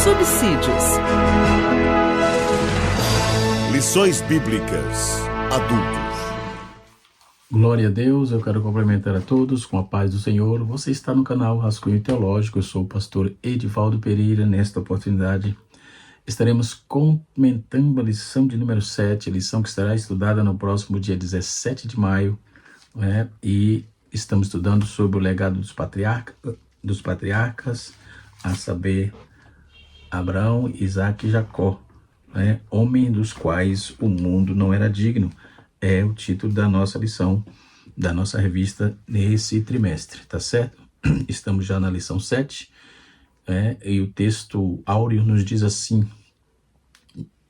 subsídios. Lições Bíblicas Adultos. Glória a Deus, eu quero cumprimentar a todos com a paz do Senhor. Você está no canal Rascunho Teológico, eu sou o pastor Edivaldo Pereira. Nesta oportunidade estaremos comentando a lição de número 7, lição que será estudada no próximo dia 17 de maio, né? E estamos estudando sobre o legado dos patriarcas, a saber, Abraão, Isaque e Jacó, né? Homem dos quais o mundo não era digno. É o título da nossa lição, da nossa revista nesse trimestre, tá certo? Estamos já na lição 7, e o texto áureo nos diz assim,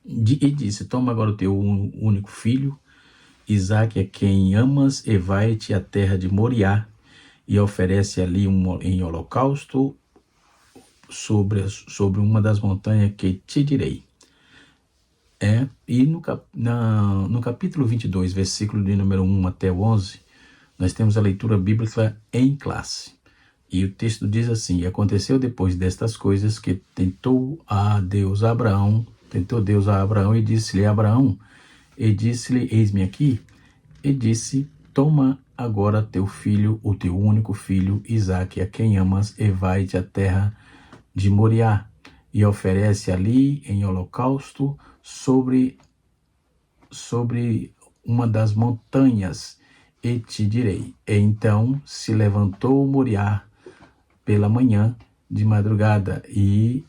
e disse, toma agora o teu único filho, Isaque, a quem amas, e vai-te à terra de Moriá, e oferece ali em holocausto sobre uma das montanhas que te direi. E no capítulo 22, versículo de número 1 até 11, nós temos a leitura bíblica em classe. E o texto diz assim, e aconteceu depois destas coisas que tentou Deus a Abraão e disse-lhe Abraão, e disse-lhe, eis-me aqui, e disse, toma agora teu filho, o teu único filho, Isaque, a quem amas, e vai-te à terra de Moriá, e oferece ali em holocausto sobre uma das montanhas, e te direi. E então se levantou Moriá pela manhã de madrugada, e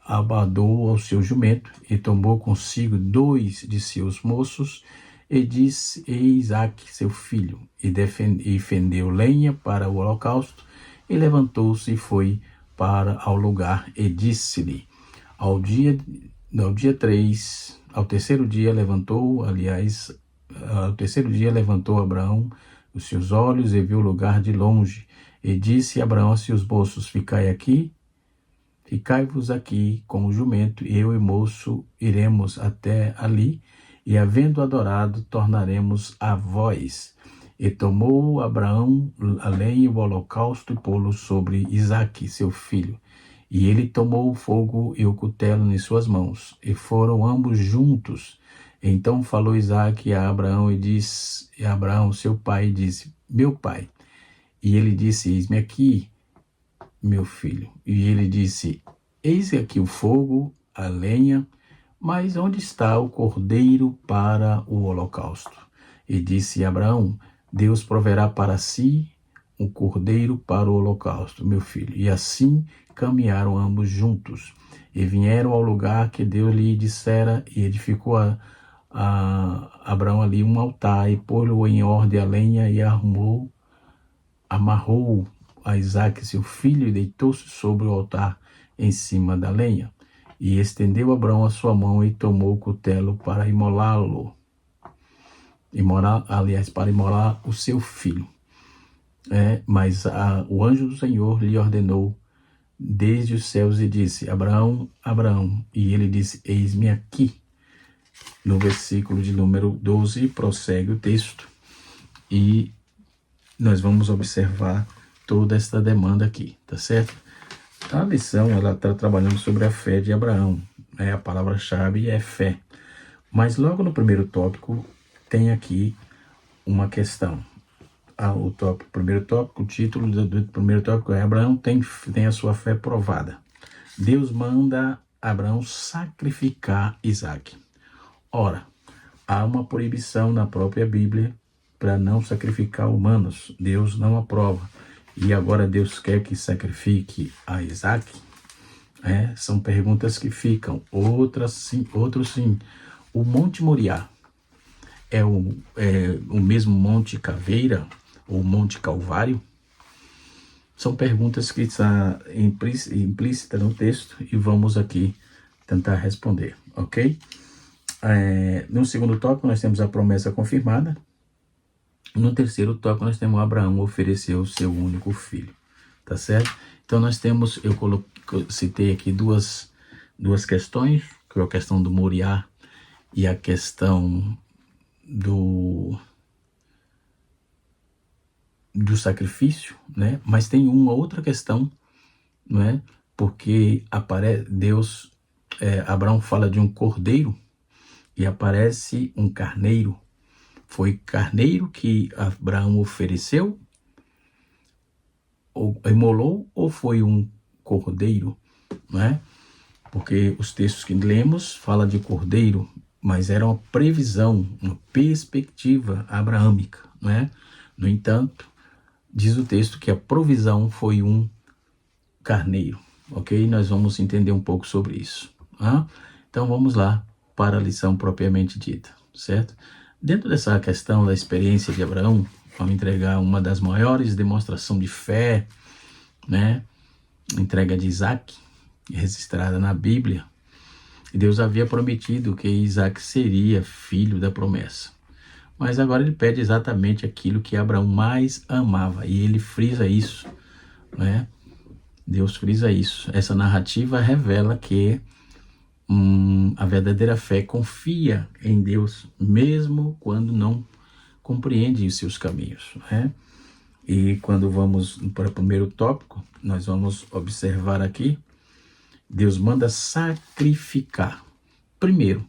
abadou ao seu jumento, e tomou consigo 2 de seus moços, e disse a Isaque, seu filho, e fendeu lenha para o holocausto, e levantou-se e foi para ao lugar, e disse-lhe, ao terceiro dia levantou Abraão os seus olhos e viu o lugar de longe, e disse Abraão a seus moços, ficai-vos aqui com o jumento, e eu e o moço iremos até ali, e havendo adorado, tornaremos a vós. E tomou Abraão a lenha e o holocausto, e pô-lo sobre Isaque, seu filho. E ele tomou o fogo e o cutelo em suas mãos, e foram ambos juntos. Então falou Isaque a Abraão, e Abraão, seu pai, disse, meu pai. E ele disse, eis-me aqui, meu filho. E ele disse, eis aqui o fogo, a lenha, mas onde está o cordeiro para o holocausto? E disse Abraão, Deus proverá para si um cordeiro para o holocausto, meu filho. E assim caminharam ambos juntos, e vieram ao lugar que Deus lhe dissera, e edificou a Abraão ali um altar, e pôs-lo em ordem a lenha, e amarrou a Isaque, seu filho, e deitou-se sobre o altar em cima da lenha. E estendeu Abraão a sua mão, e tomou o cutelo para imolá-lo. Para imolar o seu filho. Mas o anjo do Senhor lhe ordenou desde os céus e disse, Abraão, Abraão. E ele disse, eis-me aqui. No versículo de número 12, prossegue o texto. E nós vamos observar toda esta demanda aqui, tá certo? A lição, ela está trabalhando sobre a fé de Abraão. A palavra-chave é fé. Mas logo no primeiro tópico, tem aqui uma questão. O título do primeiro tópico é Abraão tem a sua fé provada. Deus manda Abraão sacrificar Isaque. Ora, há uma proibição na própria Bíblia para não sacrificar humanos. Deus não aprova. E agora Deus quer que sacrifique a Isaque? São perguntas que ficam. Outros sim. O Monte Moriá é o mesmo Monte Caveira ou Monte Calvário? São perguntas que estão implícitas no texto e vamos aqui tentar responder, ok? No segundo tópico nós temos a promessa confirmada. No terceiro tópico nós temos Abraão ofereceu o seu único filho, tá certo? Então nós temos, eu citei aqui duas questões, que é a questão do Moriá e a questão do sacrifício, né? Mas tem uma outra questão, não é? Porque Deus Abraão fala de um cordeiro e aparece um carneiro. Foi carneiro que Abraão ofereceu, ou imolou, ou foi um cordeiro, né? Porque os textos que lemos falam de cordeiro, mas era uma previsão, uma perspectiva abraâmica, né? No entanto, diz o texto que a provisão foi um carneiro, ok? Nós vamos entender um pouco sobre isso, tá? Então vamos lá para a lição propriamente dita, certo? Dentro dessa questão da experiência de Abraão, vamos entregar uma das maiores demonstrações de fé, né? Entrega de Isaac, registrada na Bíblia. E Deus havia prometido que Isaac seria filho da promessa. Mas agora ele pede exatamente aquilo que Abraão mais amava. E ele frisa isso, né? Deus frisa isso. Essa narrativa revela que a verdadeira fé confia em Deus, mesmo quando não compreende os seus caminhos, né? E quando vamos para o primeiro tópico, nós vamos observar aqui, Deus manda sacrificar. Primeiro,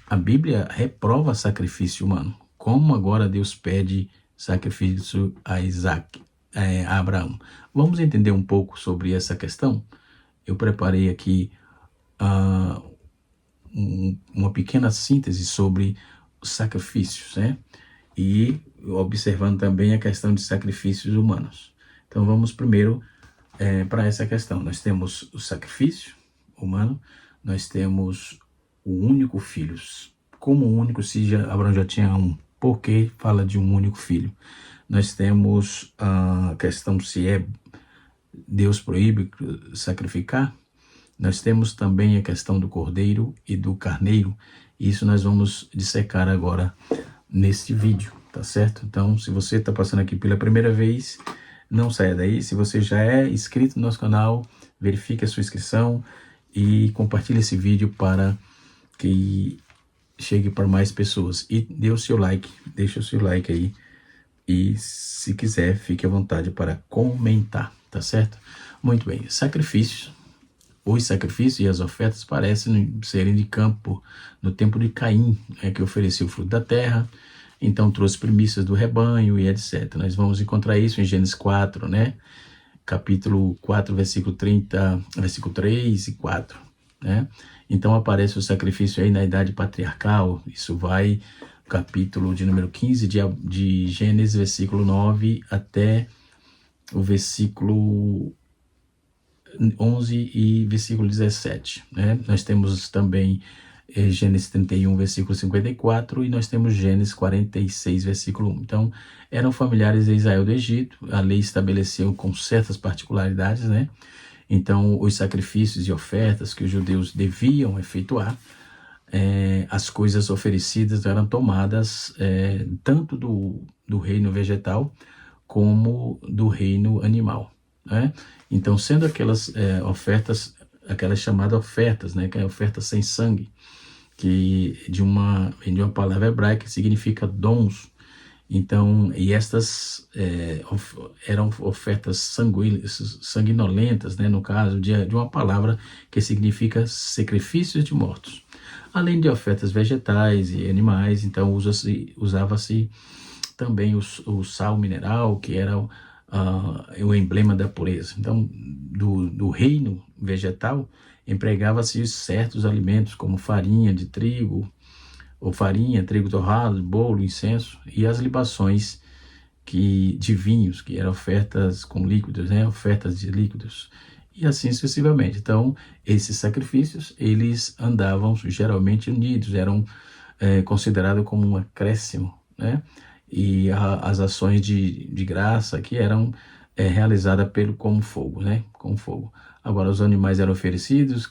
a Bíblia reprova sacrifício humano. Como agora Deus pede sacrifício a Abraão? Vamos entender um pouco sobre essa questão? Eu preparei aqui uma pequena síntese sobre os sacrifícios, né? E observando também a questão de sacrifícios humanos. Então vamos primeiro para essa questão. Nós temos o sacrifício humano, nós temos o único filho. Como único, se Abraão já tinha um, por que fala de um único filho? Nós temos a questão se Deus proíbe sacrificar. Nós temos também a questão do cordeiro e do carneiro. Isso nós vamos dissecar agora neste vídeo, tá certo? Então, se você está passando aqui pela primeira vez, não saia daí. Se você já é inscrito no nosso canal, verifique a sua inscrição e compartilhe esse vídeo para que chegue para mais pessoas. E dê o seu like, deixa o seu like aí. E se quiser, fique à vontade para comentar, tá certo? Muito bem, sacrifícios. Os sacrifícios e as ofertas parecem serem de campo no tempo de Caim, que ofereceu o fruto da terra, então trouxe primícias do rebanho e etc. Nós vamos encontrar isso em Gênesis 4, né? Capítulo 4, versículo 30, versículo 3 e 4, né? Então aparece o sacrifício aí na idade patriarcal, isso vai capítulo de número 15 de Gênesis, versículo 9 até o versículo 11 e versículo 17, né? Nós temos também Gênesis 31, versículo 54, e nós temos Gênesis 46, versículo 1. Então, eram familiares de Israel do Egito, a lei estabeleceu com certas particularidades, né? Então, os sacrifícios e ofertas que os judeus deviam efetuar, as coisas oferecidas eram tomadas tanto do reino vegetal como do reino animal, né? Então, sendo aquelas ofertas, aquelas chamadas ofertas, né, que é oferta sem sangue, que vem de uma palavra hebraica que significa dons. Então, e estas eram ofertas sanguinolentas, né, no caso de uma palavra que significa sacrifícios de mortos. Além de ofertas vegetais e animais, então usava-se também o sal mineral, que era o emblema da pureza. Então, do reino vegetal, empregava-se certos alimentos, como farinha de trigo, ou farinha, trigo torrado, bolo, incenso, e as libações de vinhos, que eram ofertas com líquidos, né? Ofertas de líquidos, e assim sucessivamente. Então, esses sacrifícios, eles andavam geralmente unidos, eram considerados como um acréscimo, né? E as ações de graça que eram realizadas como fogo, né? Com fogo. Agora, os animais eram oferecidos,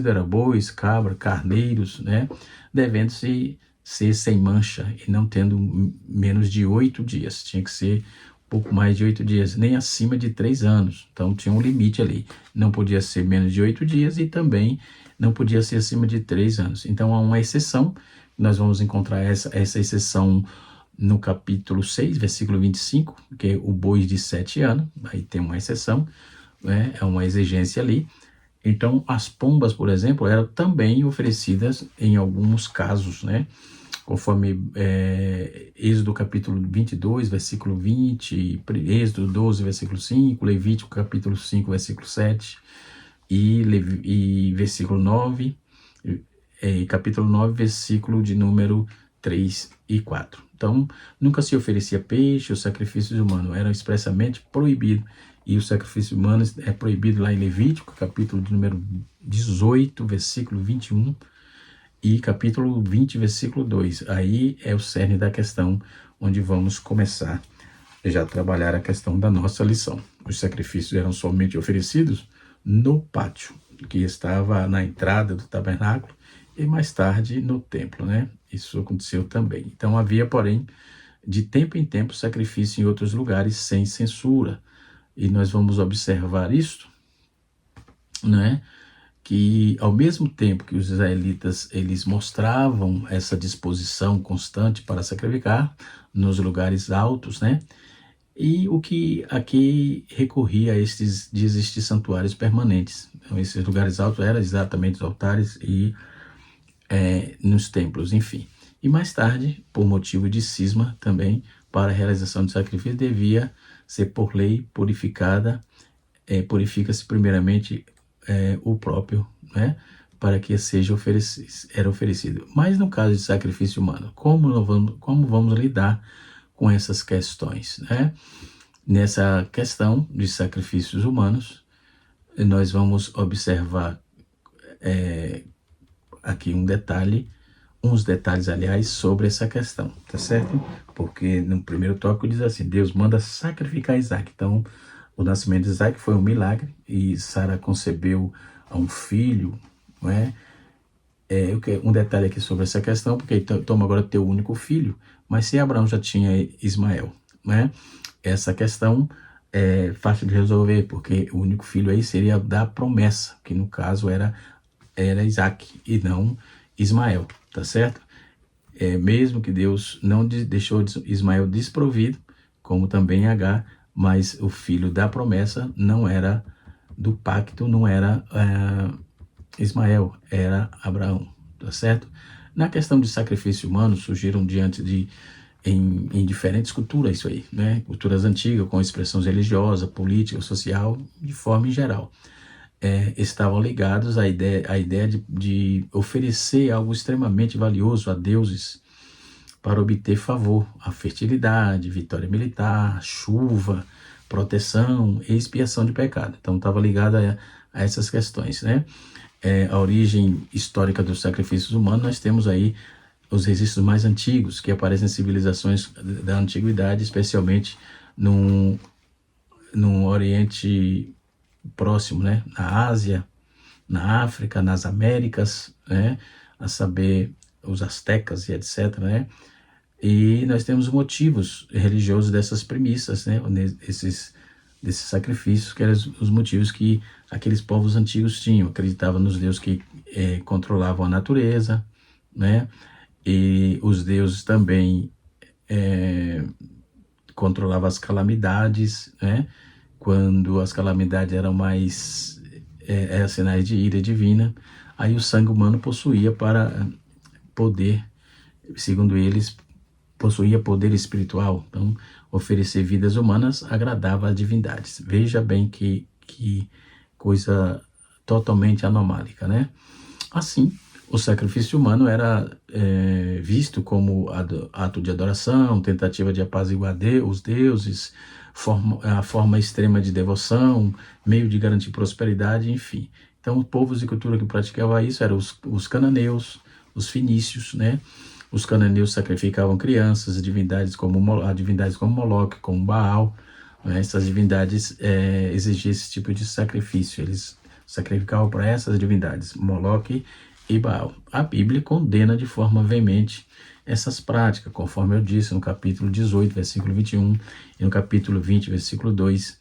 eram bois, cabra, carneiros, né? Devendo-se ser sem mancha e não tendo menos de 8 dias. Tinha que ser um pouco mais de 8 dias, nem acima de 3 anos. Então, tinha um limite ali. Não podia ser menos de 8 dias e também não podia ser acima de 3 anos. Então, há uma exceção. Nós vamos encontrar essa exceção no capítulo 6, versículo 25, que é o boi de 7 anos. Aí tem uma exceção, né? É uma exigência ali. Então, as pombas, por exemplo, eram também oferecidas em alguns casos, né? Conforme Êxodo capítulo 22, versículo 20, Êxodo 12, versículo 5, Levítico capítulo 5, versículo 7 e versículo 9, capítulo 9, versículo de número 3 e 4. Então, nunca se oferecia peixe, os sacrifícios humanos eram expressamente proibidos, e o sacrifício humano é proibido lá em Levítico, capítulo de número 18, versículo 21, e capítulo 20, versículo 2. Aí é o cerne da questão, onde vamos começar já a trabalhar a questão da nossa lição. Os sacrifícios eram somente oferecidos no pátio, que estava na entrada do tabernáculo, e mais tarde no templo, né? Isso aconteceu também. Então havia, porém, de tempo em tempo, sacrifício em outros lugares sem censura. E nós vamos observar isso, né? Que ao mesmo tempo que os israelitas eles mostravam essa disposição constante para sacrificar nos lugares altos, né? E o que aqui recorria a estes santuários permanentes. Então, esses lugares altos eram exatamente os altares e nos templos, enfim. E mais tarde, por motivo de cisma também, para a realização do sacrifício, devia ser por lei purificada, purifica-se primeiramente o próprio, né, para que seja oferecido. Mas no caso de sacrifício humano, como vamos lidar com essas questões, né? Nessa questão de sacrifícios humanos, nós vamos observar aqui uns detalhes, aliás, sobre essa questão, tá certo? Porque no primeiro tópico diz assim, Deus manda sacrificar Isaac. Então, o nascimento de Isaac foi um milagre, e Sara concebeu a um filho, não é? Um detalhe aqui sobre essa questão, porque toma agora teu único filho, mas se Abraão já tinha Ismael, né? Essa questão é fácil de resolver, porque o único filho aí seria da promessa, que no caso era Isaac e não Ismael, tá certo? Mesmo que Deus não deixou Ismael desprovido, como também Agar, mas o filho da promessa não era do pacto, não era Ismael, era Abraão, tá certo? Na questão de sacrifício humano, surgiram em diferentes culturas isso aí, né? Culturas antigas, com expressões religiosas, política, social, de forma em geral. Estavam ligados à ideia de oferecer algo extremamente valioso a deuses para obter favor, a fertilidade, vitória militar, chuva, proteção e expiação de pecado. Então estava ligado a essas questões, né? A origem histórica dos sacrifícios humanos, nós temos aí os registros mais antigos que aparecem em civilizações da antiguidade, especialmente no Oriente Próximo, né? Na Ásia, na África, nas Américas, né? A saber, os astecas e etc, né? E nós temos motivos religiosos dessas premissas, né? Desses sacrifícios, que eram os motivos que aqueles povos antigos tinham. Acreditavam nos deuses que controlavam a natureza, né? E os deuses também controlavam as calamidades, né? Quando as calamidades eram sinais de ira divina, aí o sangue humano possuía para poder, segundo eles, possuía poder espiritual. Então, oferecer vidas humanas agradava a divindades. Veja bem que coisa totalmente anomálica, né? Assim, o sacrifício humano era visto como ato de adoração, tentativa de apaziguar os deuses, a forma extrema de devoção, meio de garantir prosperidade, enfim. Então, os povos e cultura que praticavam isso eram os cananeus, os fenícios, né? Os cananeus sacrificavam crianças, divindades como Moloque, como Baal, né? Essas divindades exigiam esse tipo de sacrifício. Eles sacrificavam para essas divindades, Moloque e Baal. A Bíblia condena de forma veemente essas práticas, conforme eu disse no capítulo 18, versículo 21, e no capítulo 20, versículo 2,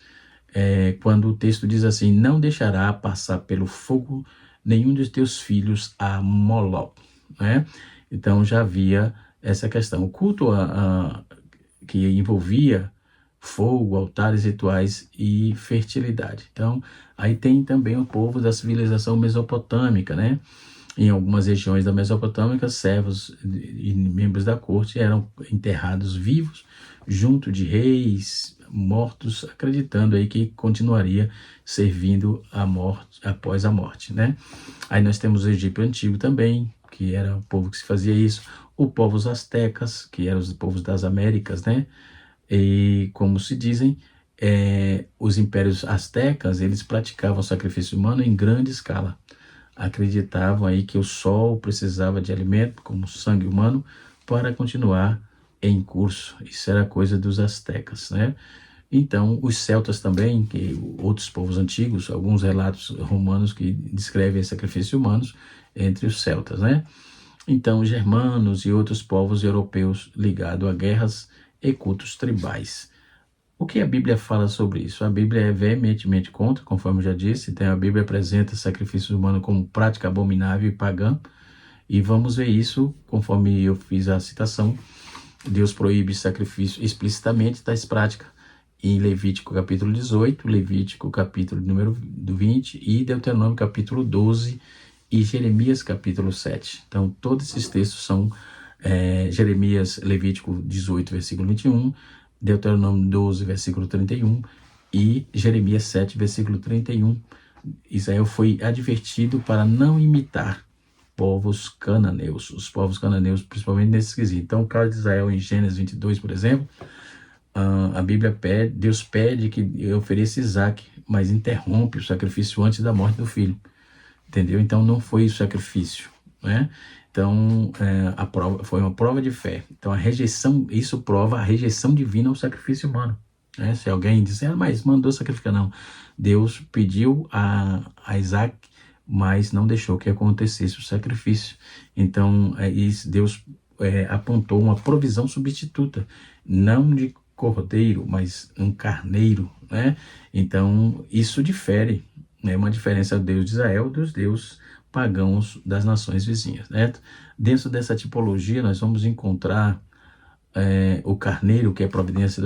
quando o texto diz assim, não deixará passar pelo fogo nenhum dos teus filhos a Moloque, né? Então já havia essa questão. O culto que envolvia fogo, altares rituais e fertilidade. Então, aí tem também o povo da civilização mesopotâmica, né? Em algumas regiões da Mesopotâmica, servos e membros da corte eram enterrados vivos junto de reis mortos, acreditando aí que continuaria servindo a morte, após a morte, né? Aí nós temos o Egito Antigo também, que era o povo que se fazia isso, o povo os astecas, que eram os povos das Américas, né? E como se dizem, os impérios astecas, eles praticavam sacrifício humano em grande escala. Acreditavam aí que o sol precisava de alimento, como sangue humano, para continuar em curso. Isso era coisa dos astecas, né? Então, os celtas também, que outros povos antigos, alguns relatos romanos que descrevem sacrifícios humanos entre os celtas, né? Então, os germanos e outros povos europeus ligados a guerras e cultos tribais. O que a Bíblia fala sobre isso? A Bíblia é veementemente contra, conforme eu já disse. Então, a Bíblia apresenta sacrifícios humanos como prática abominável e pagã. E vamos ver isso, conforme eu fiz a citação. Deus proíbe sacrifício explicitamente tais práticas em Levítico capítulo 18, Levítico capítulo número 20 e Deuteronômio capítulo 12 e Jeremias capítulo 7. Então, todos esses textos são Jeremias, Levítico 18, versículo 21, Deuteronômio 12, versículo 31 e Jeremias 7, versículo 31. Israel foi advertido para não imitar povos cananeus, os povos cananeus, principalmente nesse quesito. Então, o caso de Israel em Gênesis 22, por exemplo, a Bíblia pede, Deus pede que ofereça Isaac, mas interrompe o sacrifício antes da morte do filho, entendeu? Então, não foi o sacrifício, né? Então, a prova foi uma prova de fé. Então, a rejeição, isso prova a rejeição divina ao sacrifício humano, né? Se alguém disser, mas mandou sacrificar, não. Deus pediu a Isaac, mas não deixou que acontecesse o sacrifício. Então, Deus apontou uma provisão substituta, não de cordeiro, mas um carneiro, né? Então, isso difere, né? Uma diferença do Deus de Israel dos deuses pagãos das nações vizinhas, né? Dentro dessa tipologia, nós vamos encontrar o carneiro, que é a providência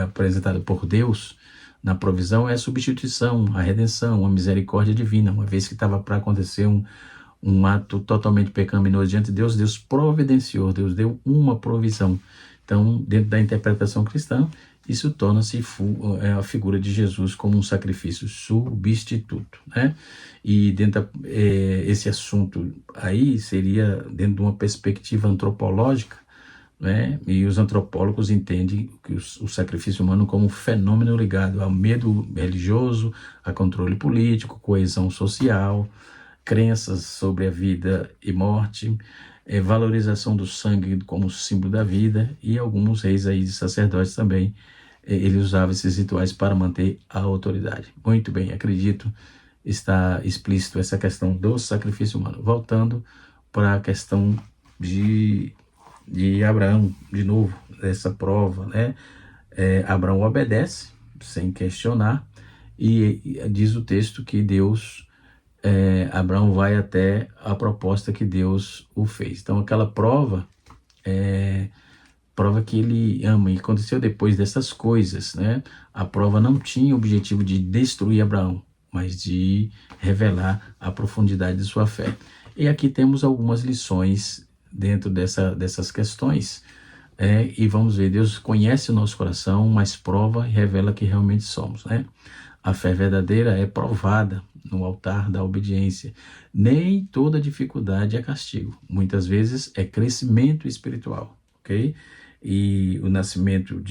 apresentada por Deus na provisão, é a substituição, a redenção, a misericórdia divina. Uma vez que estava para acontecer um ato totalmente pecaminoso diante de Deus, Deus providenciou, Deus deu uma provisão. Então, dentro da interpretação cristã, isso torna-se a figura de Jesus como um sacrifício substituto, né? E dentro esse assunto aí seria dentro de uma perspectiva antropológica, né? E os antropólogos entendem que o sacrifício humano como um fenômeno ligado ao medo religioso, a controle político, coesão social, crenças sobre a vida e morte, valorização do sangue como símbolo da vida, e alguns reis aí de sacerdotes também, ele usava esses rituais para manter a autoridade. Muito bem, acredito está explícito essa questão do sacrifício humano. Voltando para a questão de Abraão, de novo, essa prova, né? Abraão obedece sem questionar, e diz o texto que Abraão vai até a proposta que Deus o fez. Então, aquela prova prova que ele ama, e aconteceu depois dessas coisas, né? A prova não tinha o objetivo de destruir Abraão, mas de revelar a profundidade de sua fé. E aqui temos algumas lições dentro dessas questões, e vamos ver, Deus conhece o nosso coração, mas prova e revela que realmente somos, né? A fé verdadeira é provada no altar da obediência. Nem toda dificuldade é castigo. Muitas vezes é crescimento espiritual, ok? E o nascimento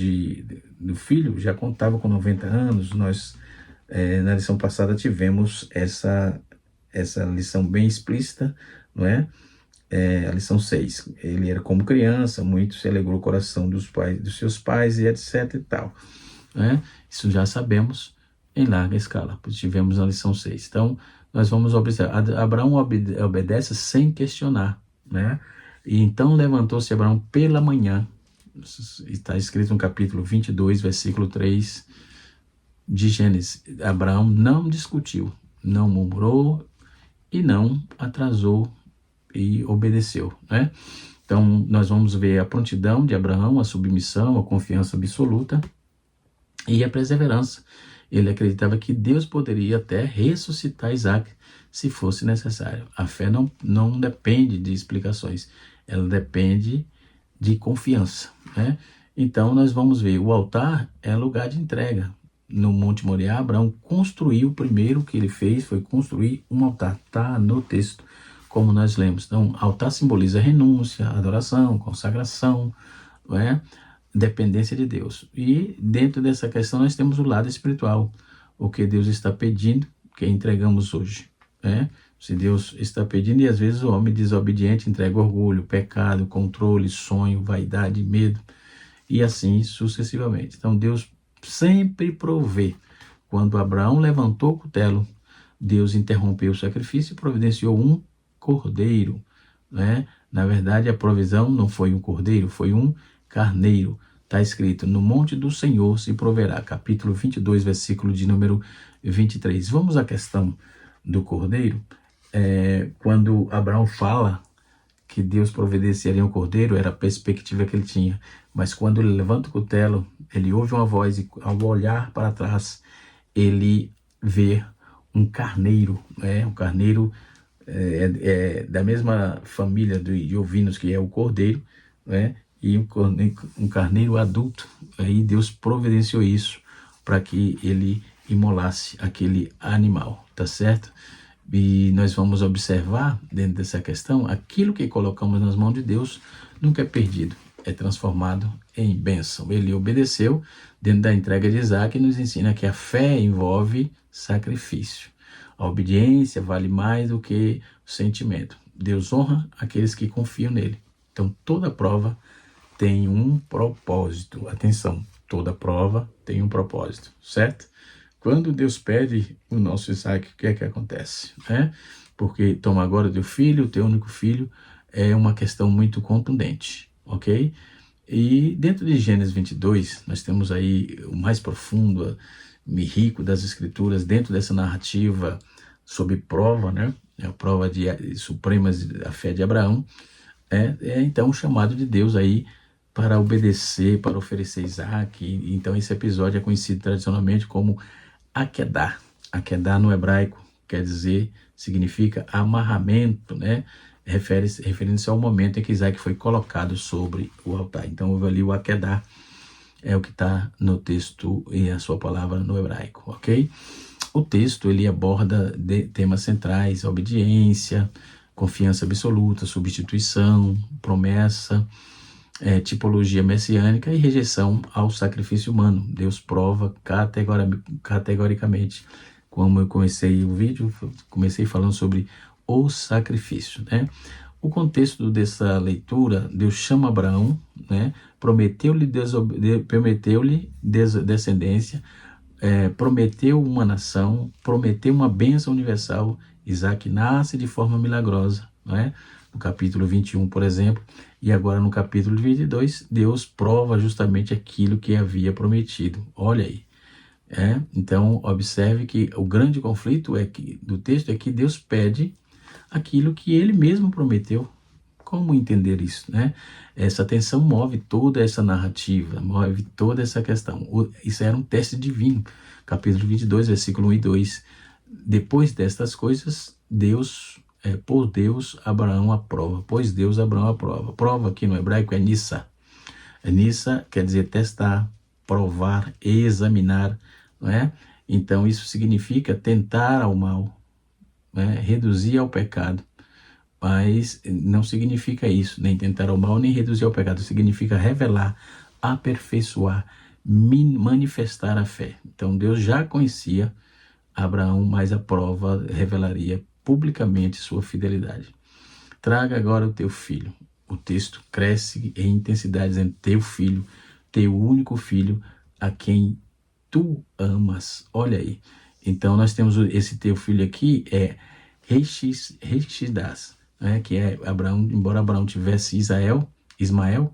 do filho já contava com 90 anos. Nós, na lição passada, tivemos essa lição bem explícita, não é? A lição 6. Ele era como criança, muito se alegrou o coração dos seus pais e etc e tal, né? Isso já sabemos em larga escala, pois tivemos na lição 6. Então, nós vamos observar, Abraão obedece sem questionar, né? E então levantou-se Abraão pela manhã, está escrito no capítulo 22, versículo 3 de Gênesis. Abraão não discutiu, não murmurou e não atrasou, e obedeceu, né? Então, nós vamos ver a prontidão de Abraão, a submissão, a confiança absoluta e a perseverança. Ele acreditava que Deus poderia até ressuscitar Isaac se fosse necessário. A fé não depende de explicações, ela depende de confiança, né? Então, nós vamos ver, o altar é lugar de entrega. No Monte Moriá, Abraão construiu, o primeiro que ele fez foi construir um altar. Está no texto, como nós lemos. Então, altar simboliza renúncia, adoração, consagração, não é? Dependência de Deus. E dentro dessa questão nós temos o lado espiritual. O que Deus está pedindo, que entregamos hoje, né? Se Deus está pedindo, e às vezes o homem desobediente entrega orgulho, pecado, controle, sonho, vaidade, medo, e assim sucessivamente. Então Deus sempre provê. Quando Abraão levantou o cutelo, Deus interrompeu o sacrifício e providenciou um cordeiro, né? Na verdade, a provisão não foi um cordeiro, foi um carneiro. Está escrito, no monte do Senhor se proverá, capítulo 22, versículo de número 23. Vamos à questão do cordeiro. Quando Abraão fala que Deus providenciaria um cordeiro, era a perspectiva que ele tinha. Mas quando ele levanta o cutelo, ele ouve uma voz e ao olhar para trás, ele vê um carneiro, né? Um carneiro da mesma família de ovinos que é o cordeiro, né? E um carneiro adulto. Aí Deus providenciou isso para que ele imolasse aquele animal, tá certo? E nós vamos observar dentro dessa questão, aquilo que colocamos nas mãos de Deus nunca é perdido, é transformado em bênção. Ele obedeceu dentro da entrega de Isaac e nos ensina que a fé envolve sacrifício. A obediência vale mais do que o sentimento. Deus honra aqueles que confiam nele. Então toda prova tem um propósito. Atenção, toda prova tem um propósito, certo? Quando Deus pede o nosso Isaac, o que é que acontece? Porque toma agora teu filho, o teu único filho, é uma questão muito contundente, ok? E dentro de Gênesis 22, nós temos aí o mais profundo e rico das escrituras, dentro dessa narrativa sobre prova, né? A prova supremas da fé de Abraão, então o chamado de Deus aí para obedecer, para oferecer Isaac. Então esse episódio é conhecido tradicionalmente como Akedah. Akedah no hebraico significa amarramento, né? Referindo-se ao momento em que Isaac foi colocado sobre o altar. Então houve ali o Akedah, é o que está no texto e a sua palavra no hebraico, ok? O texto ele aborda temas centrais: obediência, confiança absoluta, substituição, promessa, tipologia messiânica e rejeição ao sacrifício humano. Deus prova categoricamente. Como eu comecei o vídeo, comecei falando sobre o sacrifício, né? O contexto dessa leitura, Deus chama Abraão, né? Prometeu-lhe descendência, prometeu uma nação, prometeu uma bênção universal. Isaac nasce de forma milagrosa, né? No capítulo 21, por exemplo, e agora no capítulo 22, Deus prova justamente aquilo que havia prometido. Olha aí. Então, observe que o grande conflito do texto é que Deus pede aquilo que ele mesmo prometeu. Como entender isso, né? Essa tensão move toda essa narrativa, move toda essa questão. Isso era um teste divino. Capítulo 22, versículo 1 e 2. Depois destas coisas, por Deus, Abraão aprova. Pois Deus, Abraão aprova. Prova aqui no hebraico é nissa. Nissa quer dizer testar, provar, examinar, não é? Então isso significa tentar ao mal, né? Reduzir ao pecado. Mas não significa isso, nem tentar ao mal, nem reduzir ao pecado. Significa revelar, aperfeiçoar, manifestar a fé. Então Deus já conhecia Abraão, mas a prova revelaria publicamente sua fidelidade. Traga agora o teu filho. O texto cresce em intensidade, dizendo teu filho, teu único filho, a quem tu amas. Olha aí. Então nós temos esse teu filho aqui, Rexidas, né? Que é Abraão, embora Abraão tivesse Ismael,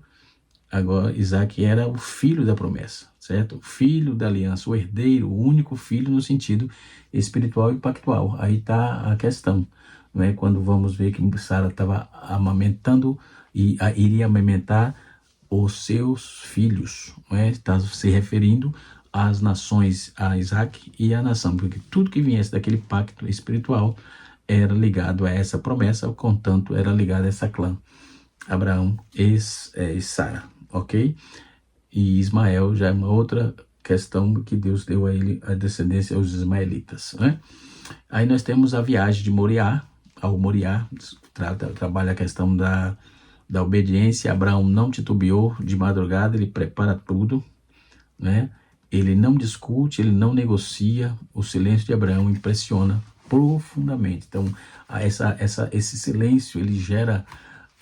agora Isaac era o filho da promessa, certo? O filho da aliança, o herdeiro, o único filho no sentido espiritual e pactual. Aí está a questão, né? Quando vamos ver que Sara estava amamentando iria amamentar os seus filhos, né? Está se referindo às nações, a Isaac e a nação, porque tudo que viesse daquele pacto espiritual era ligado a essa promessa, contanto era ligado a essa clã, Abraão e Sara, ok? E Ismael já é uma outra questão que Deus deu a ele, a descendência aos ismaelitas, né? Aí nós temos a viagem de Moriá, ao Moriá, trabalha a questão da obediência. Abraão não titubeou, de madrugada ele prepara tudo, né? Ele não discute, ele não negocia. O silêncio de Abraão impressiona profundamente. Então, esse silêncio, ele gera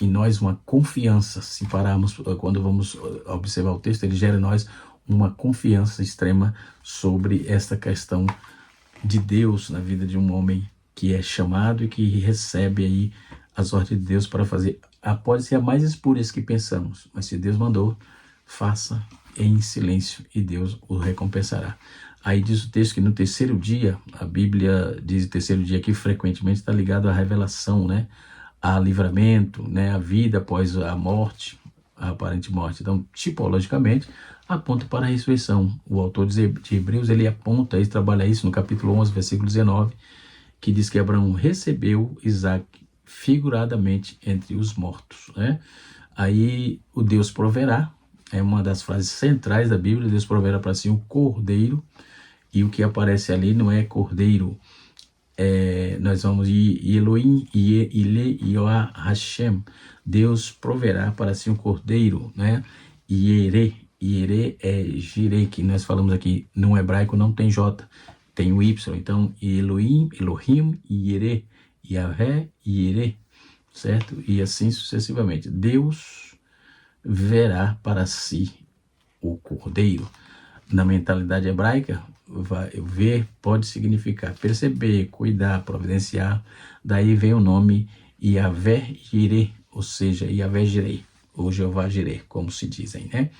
em nós uma confiança. Se pararmos, quando vamos observar o texto, ele gera em nós uma confiança extrema sobre esta questão de Deus na vida de um homem que é chamado e que recebe aí as ordens de Deus para fazer. Pode ser a mais espúrias que pensamos, mas se Deus mandou, faça em silêncio e Deus o recompensará. Aí diz o texto que no terceiro dia, a Bíblia diz o terceiro dia que frequentemente está ligado à revelação, né? A livramento, né? A vida após a morte, a aparente morte. Então, tipologicamente, aponta para a ressurreição. O autor de Hebreus, ele aponta e trabalha isso no capítulo 11, versículo 19, que diz que Abraão recebeu Isaac figuradamente entre os mortos, né? Aí o Deus proverá, é uma das frases centrais da Bíblia. Deus proverá para si um cordeiro, e o que aparece ali não é cordeiro, nós vamos Elohim Yehoah Hashem, Deus proverá para si um cordeiro, né? Ierê é Jireh, que nós falamos aqui no hebraico não tem J, tem o Y. Então Elohim, Ierê, Yahvé, Ierê, certo? E assim sucessivamente. Deus verá para si o cordeiro. Na mentalidade hebraica, ver pode significar perceber, cuidar, providenciar. Daí vem o nome Yahvé Jireh, ou seja, Yahvé Jireh, ou Jeová Jireh, como se dizem, né?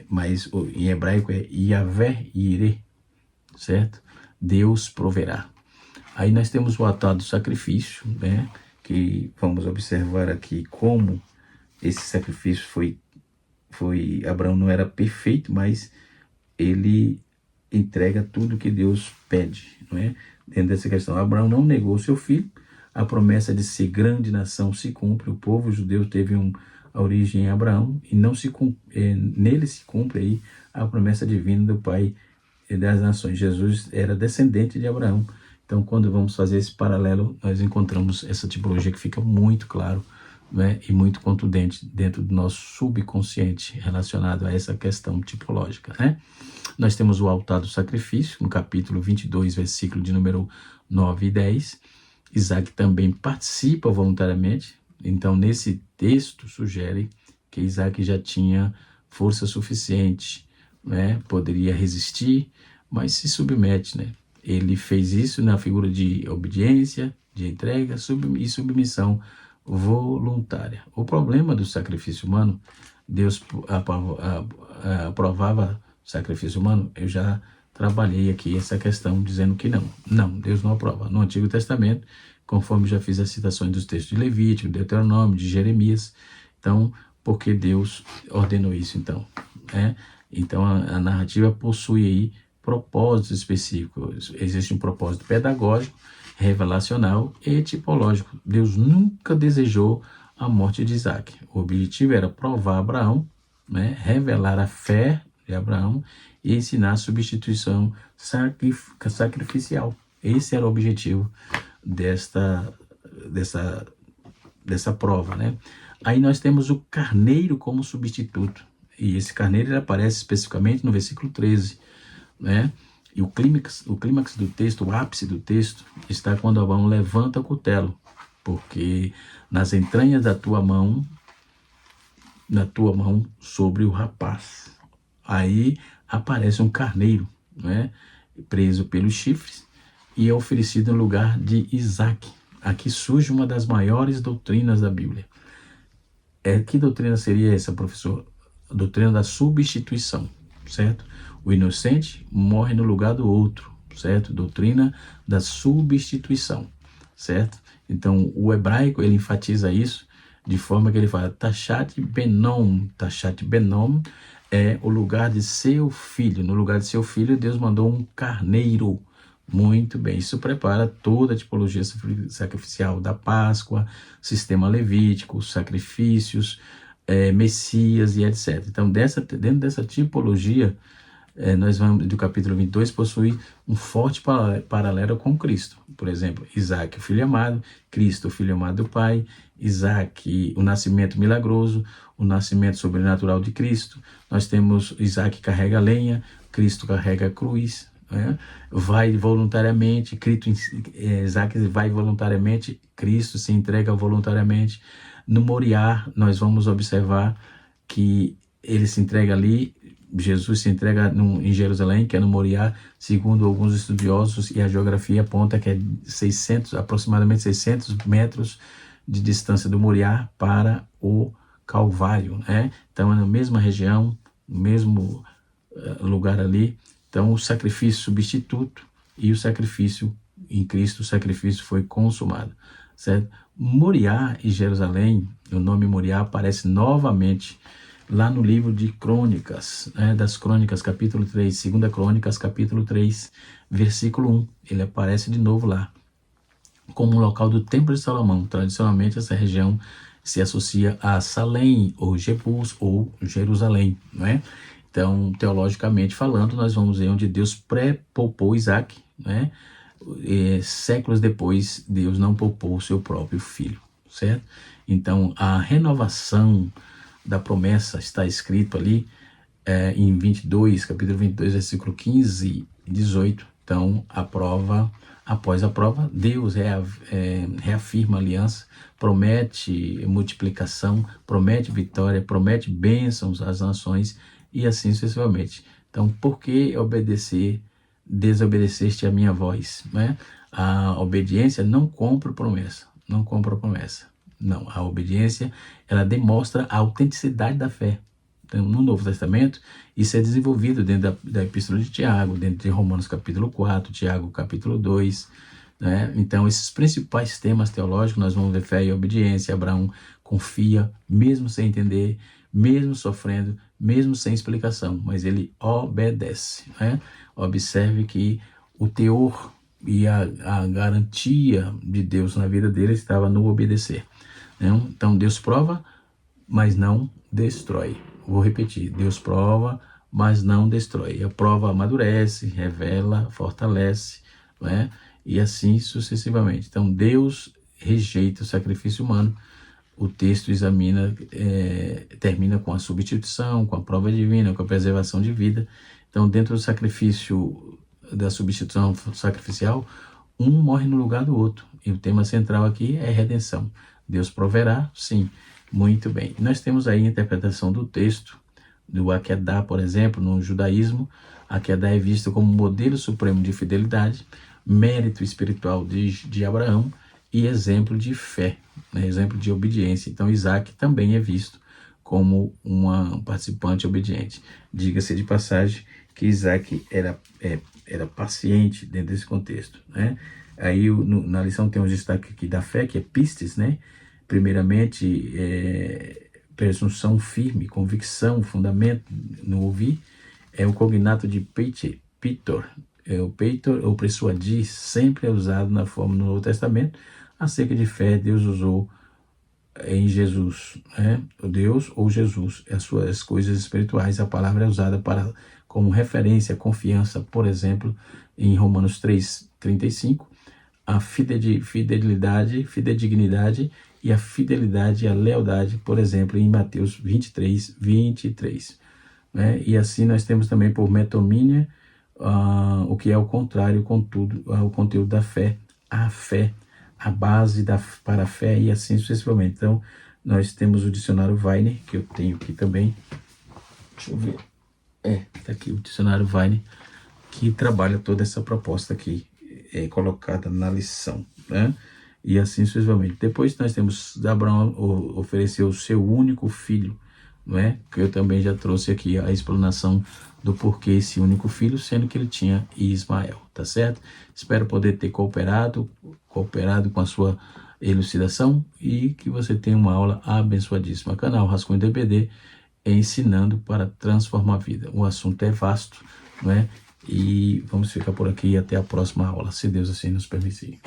Mas em hebraico é Yahvé Jireh, certo? Deus proverá. Aí nós temos o altar do sacrifício, né? Que vamos observar aqui como esse sacrifício foi Abraão não era perfeito, mas ele entrega tudo que Deus pede, não é? Dentro dessa questão, Abraão não negou seu filho, a promessa de ser grande nação se cumpre. O povo judeu teve a origem em Abraão, e nele se cumpre aí a promessa divina do Pai das nações. Jesus era descendente de Abraão. Então, quando vamos fazer esse paralelo, nós encontramos essa tipologia que fica muito claro, né, e muito contundente dentro do nosso subconsciente relacionado a essa questão tipológica, né? Nós temos o altar do sacrifício, no capítulo 22, versículo de número 9 e 10. Isaac também participa voluntariamente. Então, nesse texto, sugere que Isaac já tinha força suficiente, né? Poderia resistir, mas se submete, né? Ele fez isso na figura de obediência, de entrega e submissão voluntária. O problema do sacrifício humano, Deus aprovava sacrifício humano. Eu já trabalhei aqui essa questão dizendo que não, Deus não aprova. No Antigo Testamento, conforme já fiz as citações dos textos de Levítico, Deuteronômio, de Jeremias. Então, por que Deus ordenou isso então? Então a narrativa possui aí propósitos específicos. Existe um propósito pedagógico, revelacional e tipológico. Deus nunca desejou a morte de Isaac. O objetivo era provar Abraão, né, revelar a fé de Abraão e ensinar a substituição sacrificial. Esse era o objetivo dessa prova, né? Aí nós temos o carneiro como substituto. E esse carneiro ele aparece especificamente no versículo 13, né? E o clímax do texto, o ápice do texto, está quando Abraão levanta o cutelo, porque nas entranhas da tua mão sobre o rapaz. Aí aparece um carneiro, né, preso pelos chifres, e é oferecido no lugar de Isaac. Aqui surge uma das maiores doutrinas da Bíblia. Que doutrina seria essa, professor? A doutrina da substituição, certo? O inocente morre no lugar do outro, certo? Doutrina da substituição, certo? Então, o hebraico, ele enfatiza isso de forma que ele fala, Tachat Benom é o lugar de seu filho. No lugar de seu filho, Deus mandou um carneiro. Muito bem, isso prepara toda a tipologia sacrificial da Páscoa, sistema levítico, sacrifícios, Messias e etc. Então, dentro dessa tipologia, nós vamos, do capítulo 22, possui um forte paralelo com Cristo. Por exemplo, Isaac, o filho amado, Cristo, o filho amado do Pai, Isaac, o nascimento milagroso, o nascimento sobrenatural de Cristo. Nós temos Isaac carrega a lenha, Cristo carrega a cruz, vai voluntariamente, Isaac vai voluntariamente, Cristo se entrega voluntariamente. No Moriá, nós vamos observar que ele se entrega ali, Jesus se entrega em Jerusalém, que é no Moriá, segundo alguns estudiosos, e a geografia aponta que é aproximadamente 600 metros de distância do Moriá para o Calvário, Então é na mesma região, no mesmo lugar ali. Então o sacrifício substituto e o sacrifício em Cristo, o sacrifício foi consumado, certo? Moriá e Jerusalém, o nome Moriá aparece novamente lá no livro de Crônicas, das Crônicas, capítulo 3, 2 Crônicas, capítulo 3, versículo 1. Ele aparece de novo lá, como o local do Templo de Salomão. Tradicionalmente, essa região se associa a Salém, ou Jebus, ou Jerusalém, Então, teologicamente falando, nós vamos ver onde Deus pré-poupou Isaac, séculos depois, Deus não poupou o seu próprio filho, certo? Então, a renovação da promessa está escrito ali em 22, capítulo 22, versículo 15 e 18. Então, após a prova, Deus reafirma a aliança, promete multiplicação, promete vitória, promete bênçãos às nações e assim sucessivamente. Então, por que desobedeceste a minha voz? A obediência não compra promessa, Não, a obediência, ela demonstra a autenticidade da fé. Então, no Novo Testamento, isso é desenvolvido dentro da Epístola de Tiago, dentro de Romanos capítulo 4, Tiago capítulo 2, Então, esses principais temas teológicos, nós vamos ver fé e obediência. Abraão confia, mesmo sem entender, mesmo sofrendo, mesmo sem explicação, mas ele obedece, Observe que o teor e a garantia de Deus na vida dele estava no obedecer. Então, Deus prova, mas não destrói. Vou repetir, Deus prova, mas não destrói. A prova amadurece, revela, fortalece, e assim sucessivamente. Então, Deus rejeita o sacrifício humano. O texto termina com a substituição, com a prova divina, com a preservação de vida. Então, dentro do sacrifício, da substituição sacrificial, um morre no lugar do outro. E o tema central aqui é redenção. Deus proverá, sim, muito bem. Nós temos aí a interpretação do texto, do Akedá, por exemplo, no judaísmo. Akedá é visto como modelo supremo de fidelidade, mérito espiritual de Abraão e exemplo de fé, exemplo de obediência. Então, Isaac também é visto como um participante obediente. Diga-se de passagem que Isaac era paciente dentro desse contexto, Aí na lição tem um destaque aqui da fé, que é pistes, Primeiramente, presunção firme, convicção, fundamento no ouvir, é o cognato de peitor. O peitor, ou persuadir, sempre é usado na forma no Novo Testamento. Acerca de fé, Deus usou em Jesus, Deus ou Jesus, as coisas espirituais. A palavra é usada como referência, confiança, por exemplo, em Romanos 3:35, a fidedignidade e a fidelidade e a lealdade, por exemplo, em Mateus 23:23. E assim nós temos também por metomínia, o que é o contrário, contudo, ao conteúdo da fé, a fé, a base para a fé e assim sucessivamente. Então, nós temos o dicionário Weiner, que eu tenho aqui também. Deixa eu ver. Está aqui o dicionário Weiner, que trabalha toda essa proposta aqui, colocada na lição, E assim sucessivamente. Depois nós temos Abraão ofereceu o seu único filho, que eu também já trouxe aqui a explanação do porquê esse único filho, sendo que ele tinha Ismael, tá certo? Espero poder ter cooperado com a sua elucidação e que você tenha uma aula abençoadíssima. Canal Rascunho DBD, ensinando para transformar a vida. O assunto é vasto, não é? E vamos ficar por aqui até a próxima aula, se Deus assim nos permitir.